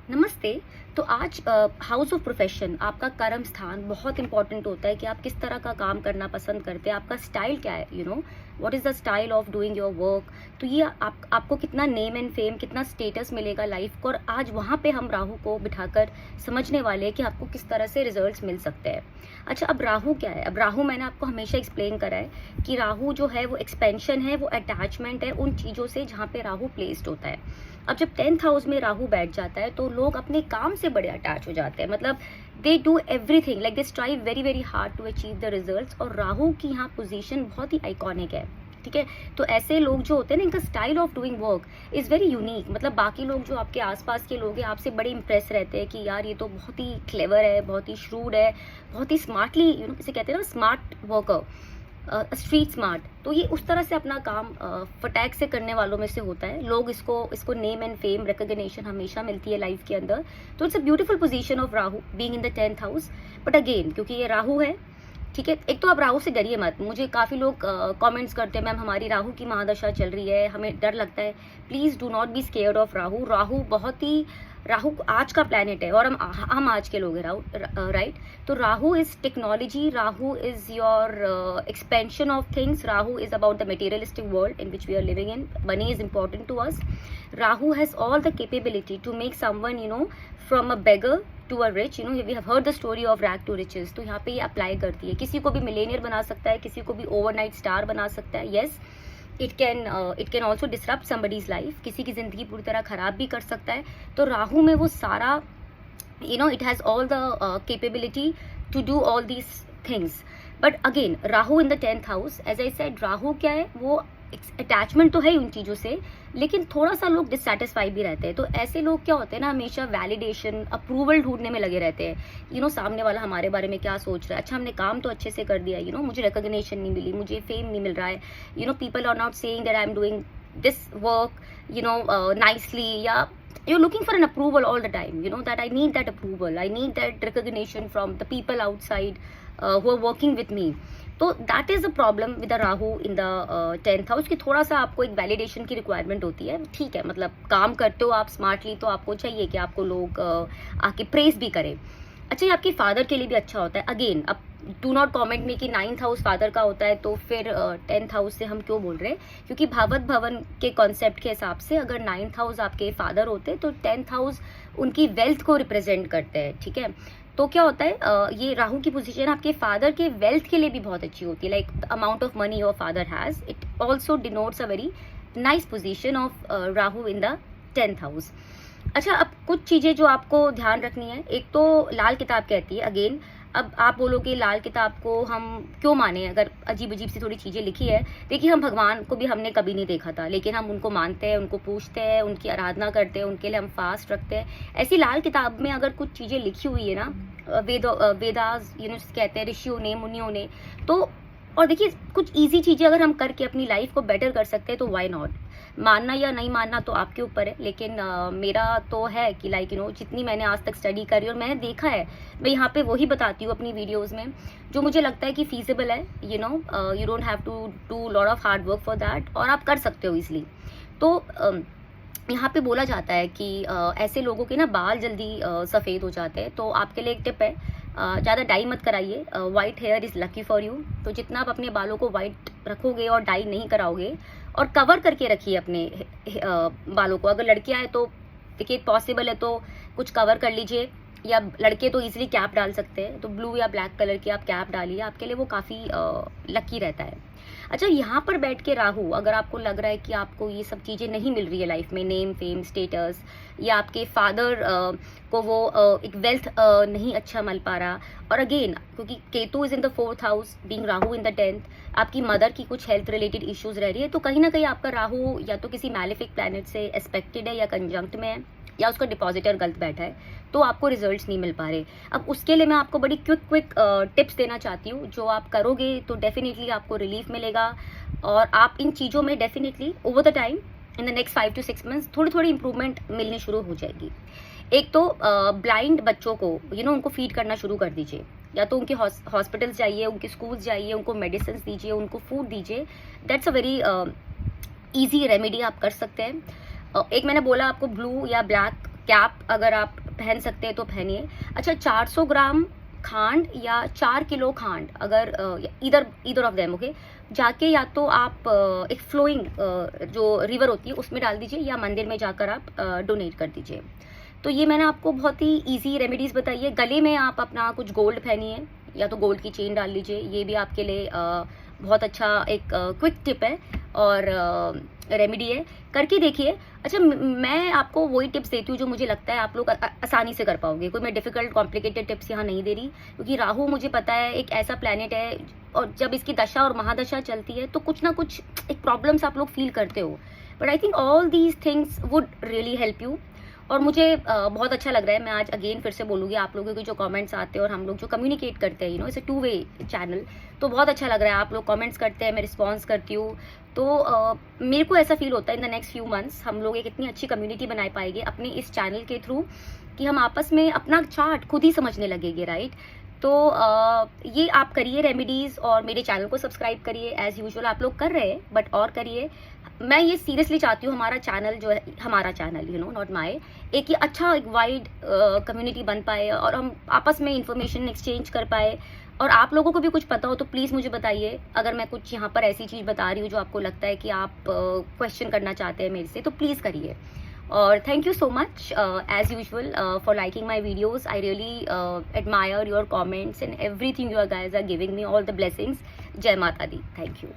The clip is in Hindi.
नमस्ते। तो आज हाउस ऑफ प्रोफेशन आपका कर्म स्थान बहुत इंपॉर्टेंट होता है कि आप किस तरह का काम करना पसंद करते हैं, आपका स्टाइल क्या है, what is the style of doing your work. तो ये आपको कितना नेम एंड फेम, कितना स्टेटस मिलेगा लाइफ को, और आज वहाँ पे हम राहु को बिठाकर समझने वाले हैं कि आपको किस तरह से रिजल्ट्स मिल सकते हैं। अच्छा, अब राहु क्या है? अब राहु मैंने आपको हमेशा एक्सप्लेन करा है कि राहु जो है वो एक्सपेंशन है, वो अटैचमेंट है उन चीज़ों से जहाँ पे राहु प्लेस्ड होता है। अब जब 10th हाउस में राहु बैठ जाता है तो लोग अपने काम से बड़े अटैच हो जाते हैं, मतलब they do everything, like they strive very very hard to achieve the results. और राहु की यहाँ पोजीशन बहुत ही आइकॉनिक है, ठीक है। तो ऐसे लोग जो होते हैं ना, इनका style of doing work is very unique. मतलब बाकी लोग जो आपके आसपास के लोग हैं आपसे बड़े इंप्रेस रहते हैं कि यार ये तो बहुत ही क्लेवर है, बहुत ही श्रूड है, बहुत ही स्मार्टली, इसे कहते हैं ना स्मार्ट वर्कर, स्ट्रीट स्मार्ट। तो ये उस तरह से अपना काम फटैक से करने वालों में से होता है। लोग इसको नेम एंड फेम, रिकॉग्निशन हमेशा मिलती है लाइफ के अंदर। तो it's a beautiful position of Rahu being in the 10th house. But again, क्योंकि ये राहु है, ठीक है। एक तो आप राहु से डरिए मत। मुझे काफ़ी लोग कमेंट्स करते हैं, मैम हमारी राहु की महादशा चल रही है, हमें डर लगता है। Please do not be scared of Rahu. Rahu आज का प्लैनेट है और हम आज के लोग हैं राहु, राइट। तो Rahu is technology, Rahu is your expansion of things, Rahu is about the materialistic world in which we are living in. Money is important to us. Rahu has all the capability to make someone, from a beggar to a rich. We have heard the story of rag to riches. तो यहाँ पे ये अप्लाई करती है। किसी को भी मिलेनियर बना सकता है, किसी को भी ओवरनाइट स्टार बना सकता है। Yes, it can also disrupt somebody's life, किसी की जिंदगी पूरी तरह खराब भी कर सकता है। तो राहु में वो सारा, it has all the capability to do all these things. But again, Rahu in the 10th house, as I said, Rahu क्या है, वो अटैचमेंट तो है उन चीज़ों से, लेकिन थोड़ा सा लोग डिससेटिस्फाई भी रहते हैं। तो ऐसे लोग क्या होते हैं ना, हमेशा वैलिडेशन, अप्रूवल ढूंढने में लगे रहते हैं। सामने वाला हमारे बारे में क्या सोच रहा है। अच्छा, हमने काम तो अच्छे से कर दिया, मुझे रिकॉग्निशन नहीं मिली, मुझे फेम नहीं मिल रहा है, people are not saying that I am doing this work nicely, या you're looking for an approval all the time, that I need that approval, I need that recognition from the people outside who are working with me. तो that is a problem with the Rahu in the 10th house, कि थोड़ा सा आपको एक वैलिडेशन की रिक्वायरमेंट होती है। ठीक है, मतलब काम करते हो आप स्मार्टली, तो आपको चाहिए कि आपको लोग आके प्रेज भी करें। अच्छा, ये आपके फादर के लिए भी अच्छा होता है। अगेन, अब डू नॉट कॉमेंट में कि 9th हाउस फादर का होता है तो फिर 10th हाउस से हम क्यों बोल रहे हैं, क्योंकि भावत भवन के कॉन्सेप्ट के हिसाब से अगर 9th हाउस आपके फादर होते तो 10th हाउस उनकी वेल्थ को रिप्रेजेंट करते हैं, ठीक है। तो क्या होता है, ये राहु की पोजीशन आपके फादर के वेल्थ के लिए भी बहुत अच्छी होती है, like the amount of money your father has, it also denotes a very nice position of Rahu in the 10th house. अच्छा, अब कुछ चीज़ें जो आपको ध्यान रखनी है। एक तो लाल किताब कहती है, अगेन अब आप बोलोगे लाल किताब को हम क्यों माने, अगर अजीब अजीब सी थोड़ी चीज़ें लिखी है। देखिए, हम भगवान को भी हमने कभी नहीं देखा था, लेकिन हम उनको मानते हैं, उनको पूछते हैं, उनकी आराधना करते हैं, उनके लिए हम फास्ट रखते हैं। ऐसी लाल किताब में अगर कुछ चीज़ें लिखी हुई है ना, वेदास कहते हैं ऋषियों ने, मुनियों ने, तो और देखिए कुछ इजी चीज़ें अगर हम करके अपनी लाइफ को बेटर कर सकते हैं तो व्हाई नॉट। मानना या नहीं मानना तो आपके ऊपर है, लेकिन मेरा तो है कि लाइक जितनी मैंने आज तक स्टडी करी और मैंने देखा है, मैं यहाँ पे वही बताती हूँ अपनी वीडियोस में जो मुझे लगता है कि फीजिबल है। You don't have to do lot of hard work for that, और आप कर सकते हो इसलिए। तो यहाँ पे बोला जाता है कि ऐसे लोगों के ना बाल जल्दी सफ़ेद हो जाते हैं। तो आपके लिए एक टिप है, ज़्यादा डाई मत कराइए। White here is lucky for you. तो जितना आप अपने बालों को वाइट रखोगे और डाई नहीं कराओगे, और कवर करके रखिए अपने बालों को। अगर लड़कियाँ हैं तो देखिए पॉसिबल है तो कुछ कवर कर लीजिए, या लड़के तो इजीली कैप डाल सकते हैं, तो ब्लू या ब्लैक कलर की आप कैप डालिए, आपके लिए वो काफ़ी लकी रहता है। अच्छा, यहाँ पर बैठ के राहु, अगर आपको लग रहा है कि आपको ये सब चीज़ें नहीं मिल रही है लाइफ में, नेम फेम स्टेटस, या आपके फादर को वो एक वेल्थ नहीं अच्छा मिल पा रहा, और अगेन क्योंकि Ketu is in the 4th house being Rahu in the 10th, आपकी मदर की कुछ हेल्थ रिलेटेड इश्यूज रह रही है, तो कहीं ना कहीं आपका राहु या तो किसी मैलेफिक प्लैनेट से एस्पेक्टेड है, या कंजंक्ट में है, या उसका डिपॉजिटर गलत बैठा है, तो आपको रिजल्ट्स नहीं मिल पा रहे। अब उसके लिए मैं आपको बड़ी क्विक टिप्स देना चाहती हूँ, जो आप करोगे तो डेफिनेटली आपको रिलीफ मिलेगा, और आप इन चीज़ों में definitely over the time in the next 5 to 6 months थोड़ी थोड़ी इंप्रूवमेंट मिलनी शुरू हो जाएगी। एक तो ब्लाइंड बच्चों को उनको फीड करना शुरू कर दीजिए, या तो उनके हॉस्पिटल्स जाइए, उनके स्कूल्स जाइए, उनको मेडिसिन दीजिए, उनको फूड दीजिए। That's a very easy remedy आप कर सकते हैं। एक मैंने बोला आपको ब्लू या ब्लैक कैप अगर आप पहन सकते हैं तो पहनिए। अच्छा, 400 ग्राम खांड या 4 किलो खांड, अगर ईदर ऑफ देम, ओके, जाके या तो आप एक फ्लोइंग जो रिवर होती है उसमें डाल दीजिए, या मंदिर में जाकर आप डोनेट कर दीजिए। तो ये मैंने आपको बहुत ही इजी रेमेडीज़ बताई है। गले में आप अपना कुछ गोल्ड पहनिए, या तो गोल्ड की चेन डाल लीजिए, ये भी आपके लिए बहुत अच्छा एक क्विक टिप है और रेमेडी है, करके देखिए। अच्छा, मैं आपको वही टिप्स देती हूँ जो मुझे लगता है आप लोग आसानी से कर पाओगे। कोई मैं डिफिकल्ट कॉम्प्लिकेटेड टिप्स यहाँ नहीं दे रही, क्योंकि राहु मुझे पता है एक ऐसा प्लैनेट है, और जब इसकी दशा और महादशा चलती है तो कुछ ना कुछ एक प्रॉब्लम्स आप लोग फील करते हो, but I think all these things would really help you. और मुझे बहुत अच्छा लग रहा है, मैं आज अगेन फिर से बोलूँगी, आप लोगों के जो कमेंट्स आते हैं और हम लोग जो कम्युनिकेट करते हैं, इट्स अ 2 वे चैनल, तो बहुत अच्छा लग रहा है। आप लोग कमेंट्स करते हैं, मैं रिस्पॉन्स करती हूँ, तो मेरे को ऐसा फील होता है in the next few months हम लोग एक इतनी अच्छी कम्युनिटी बना पाएंगे अपने इस चैनल के थ्रू, कि हम आपस में अपना चार्ट खुद ही समझने लगेंगे, राइट। तो ये आप करिए रेमेडीज़, और मेरे चैनल को सब्सक्राइब करिए, एज़ यूजुअल आप लोग कर रहे हैं, बट और करिए। मैं ये सीरियसली चाहती हूँ हमारा चैनल जो है, हमारा चैनल नॉट माय, एक ये अच्छा एक वाइड कम्युनिटी बन पाए, और हम आपस में इंफॉर्मेशन एक्सचेंज कर पाए, और आप लोगों को भी कुछ पता हो तो प्लीज़ मुझे बताइए। अगर मैं कुछ यहाँ पर ऐसी चीज़ बता रही हूँ जो आपको लगता है कि आप क्वेश्चन करना चाहते हैं मेरे से, तो प्लीज़ करिए। और thank you so much as usual for liking my videos. I really admire your comments and everything you guys are giving me, all the blessings. Jai Mata Di. Thank you.